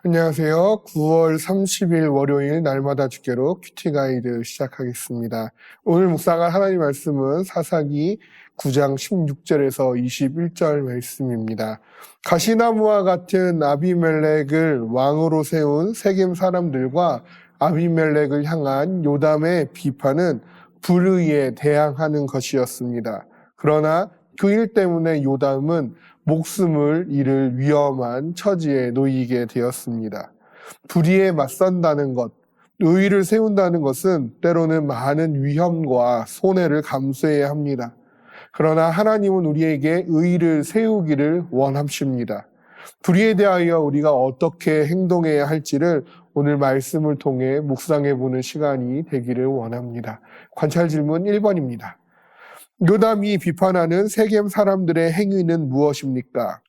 안녕하세요. 9월 30일 월요일 날마다 주께로 큐티 가이드 시작하겠습니다. 오늘 묵상할 하나님 말씀은 사사기 9장 16절에서 21절 말씀입니다. 가시나무와 같은 아비멜렉을 왕으로 세운 세겜 사람들과 아비멜렉을 향한 요담의 비판은 불의에 대항하는 것이었습니다. 그러나 그 일 때문에 요담은 목숨을 잃을 위험한 처지에 놓이게 되었습니다. 불의에 맞선다는 것, 의의를 세운다는 것은 때로는 많은 위험과 손해를 감수해야 합니다. 그러나 하나님은 우리에게 의의를 세우기를 원하십니다. 불의에 대하여 우리가 어떻게 행동해야 할지를 오늘 말씀을 통해 묵상해 보는 시간이 되기를 원합니다. 관찰 질문 1번입니다. 요담이 비판하는 세겜 사람들의 행위는 무엇입니까?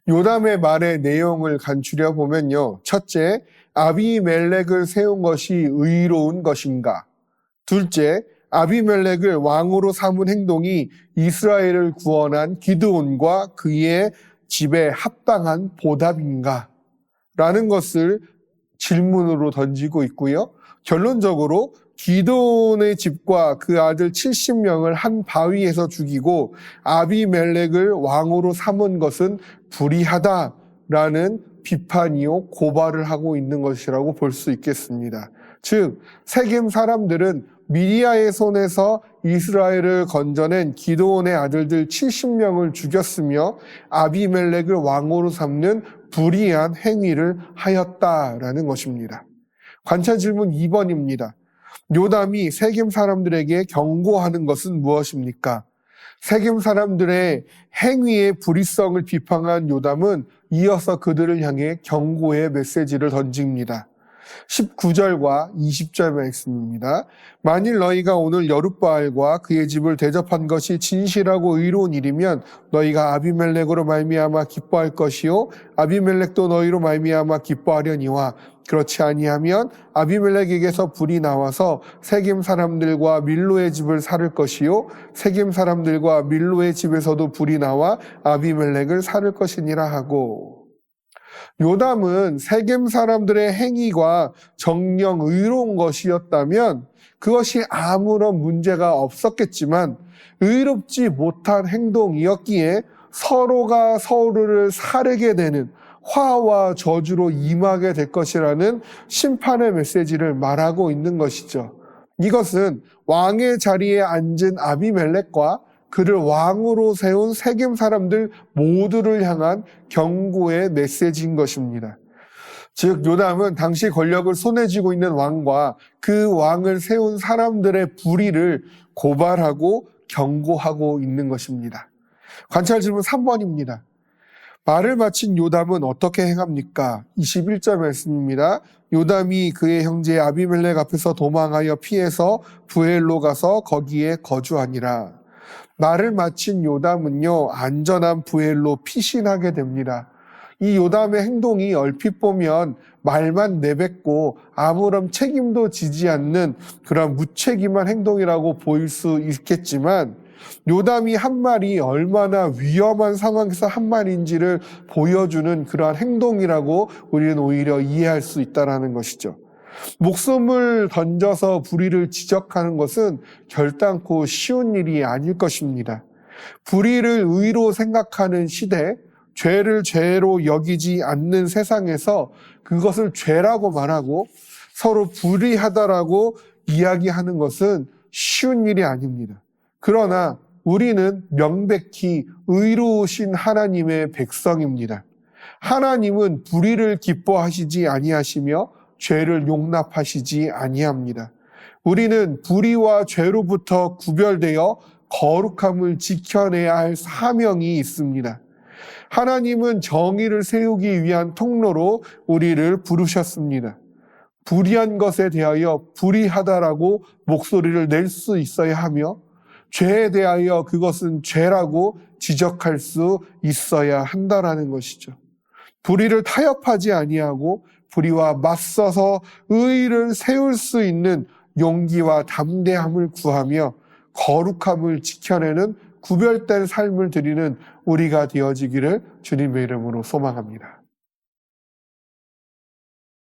요담의 말의 내용을 간추려 보면요. 첫째, 아비멜렉을 세운 것이 의로운 것인가? 둘째, 아비멜렉을 왕으로 삼은 행동이 이스라엘을 구원한 기드온과 그의 집에 합당한 보답인가? 라는 것을 질문으로 던지고 있고요. 결론적으로 기드온의 집과 그 아들 70명을 한 바위에서 죽이고 아비멜렉을 왕으로 삼은 것은 불의하다라는 비판이요 고발을 하고 있는 것이라고 볼 수 있겠습니다. 즉 세겜 사람들은 미디아의 손에서 이스라엘을 건져낸 기드온의 아들들 70명을 죽였으며 아비멜렉을 왕으로 삼는 불의한 행위를 하였다라는 것입니다. 관찰 질문 2번입니다. 요담이 세겜 사람들에게 경고하는 것은 무엇입니까? 세겜 사람들의 행위의 불의성을 비판한 요담은 이어서 그들을 향해 경고의 메시지를 던집니다. 19절과 20절 말씀입니다. 만일 너희가 오늘 여룻바알과 그의 집을 대접한 것이 진실하고 의로운 일이면 너희가 아비멜렉으로 말미암아 기뻐할 것이요 아비멜렉도 너희로 말미암아 기뻐하려니와 그렇지 아니하면 아비멜렉에게서 불이 나와서 세겜 사람들과 밀로의 집을 살을 것이요 세겜 사람들과 밀로의 집에서도 불이 나와 아비멜렉을 살을 것이니라 하고. 요담은 세겜 사람들의 행위가 정녕 의로운 것이었다면 그것이 아무런 문제가 없었겠지만 의롭지 못한 행동이었기에 서로가 서로를 사르게 되는 화와 저주로 임하게 될 것이라는 심판의 메시지를 말하고 있는 것이죠. 이것은 왕의 자리에 앉은 아비멜렉과 그를 왕으로 세운 세겜 사람들 모두를 향한 경고의 메시지인 것입니다. 즉 요담은 당시 권력을 손에 쥐고 있는 왕과 그 왕을 세운 사람들의 불의를 고발하고 경고하고 있는 것입니다. 관찰 질문 3번입니다. 말을 마친 요담은 어떻게 행합니까? 21절 말씀입니다. 요담이 그의 형제 아비멜렉 앞에서 도망하여 피해서 부엘로 가서 거기에 거주하니라. 말을 마친 요담은요, 안전한 부엘로 피신하게 됩니다. 이 요담의 행동이 얼핏 보면 말만 내뱉고 아무런 책임도 지지 않는 그런 무책임한 행동이라고 보일 수 있겠지만 요담이 한 말이 얼마나 위험한 상황에서 한 말인지를 보여주는 그러한 행동이라고 우리는 오히려 이해할 수 있다는 것이죠. 목숨을 던져서 불의를 지적하는 것은 결단코 쉬운 일이 아닐 것입니다. 불의를 의로 생각하는 시대, 죄를 죄로 여기지 않는 세상에서 그것을 죄라고 말하고 서로 불의하다라고 이야기하는 것은 쉬운 일이 아닙니다. 그러나 우리는 명백히 의로우신 하나님의 백성입니다. 하나님은 불의를 기뻐하시지 아니하시며 죄를 용납하시지 아니합니다. 우리는 불의와 죄로부터 구별되어 거룩함을 지켜내야 할 사명이 있습니다. 하나님은 정의를 세우기 위한 통로로 우리를 부르셨습니다. 불의한 것에 대하여 불의하다라고 목소리를 낼 수 있어야 하며 죄에 대하여 그것은 죄라고 지적할 수 있어야 한다라는 것이죠. 불의를 타협하지 아니하고 불의와 맞서서 의의를 세울 수 있는 용기와 담대함을 구하며 거룩함을 지켜내는 구별된 삶을 드리는 우리가 되어지기를 주님의 이름으로 소망합니다.